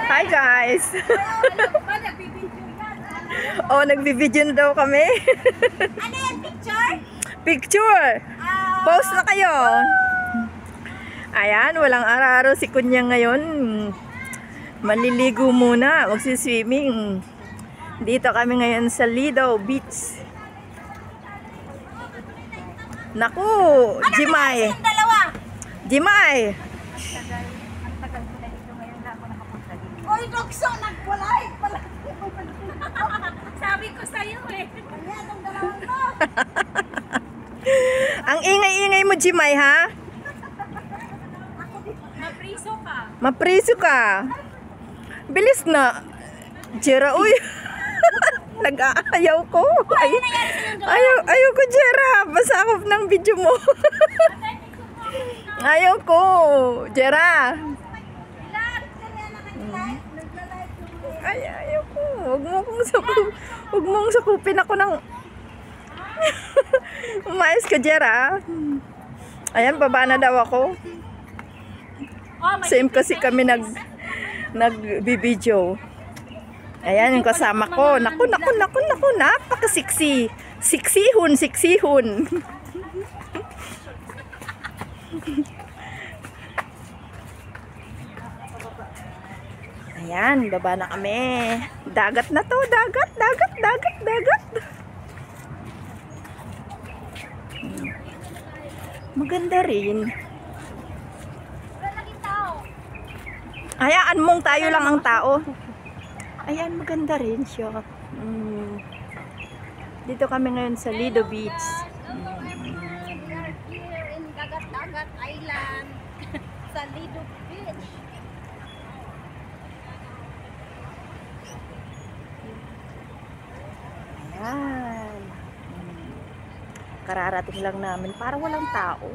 Hi guys! Oh, nagbibideo na daw kami. Ano yan, picture? Picture! Post na kayo! Ayan, walang araro si Kunya ngayon. Maliligo muna, magsiswimming. Dito kami ngayon sa Lido Beach. Naku, Jimay! Yung dalawa. Jimay! Ang tagal ko na dito ngayon na ako nakapunta dito. Oy, Dokso, nagwalay pala. Sabi ko sa'yo eh. Ayan, ang dalawa mo. Ang ingay-ingay mo, Jimay, ha? Napriso ka. Mapriso ka. Bilis na. Jera, uy. Nag-aayaw ko. Ayaw ko, Jera. Basa ako ng video mo. Ayaw ko. Jera. Ayaw ko. Huwag mong sakupin ako ng... Umayos ka, Jera. Ayan, baba na daw ako. Same kasi kami nag-video. Ayan yung kasama ko. Naku, napaka-sexy. Siksihon. Ayan, baba na kami. Dagat na to, dagat. Maganda rin. Hayaan mong tayo lang ang tao. Ayan, maganda rin siya. Dito kami ngayon sa Lido Beach. Here in Dagat Island. Sa Lido Beach. Ayan. Kararating lang namin para walang tao.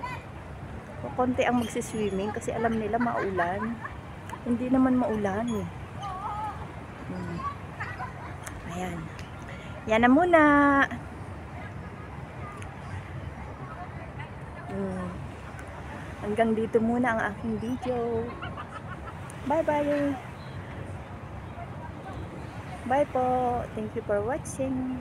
Konti ang magsiswimming kasi alam nila maulan. Hindi naman maulan. Ayan. Yan na muna. Hanggang dito muna ang aking video. Bye-bye. Bye po. Thank you for watching.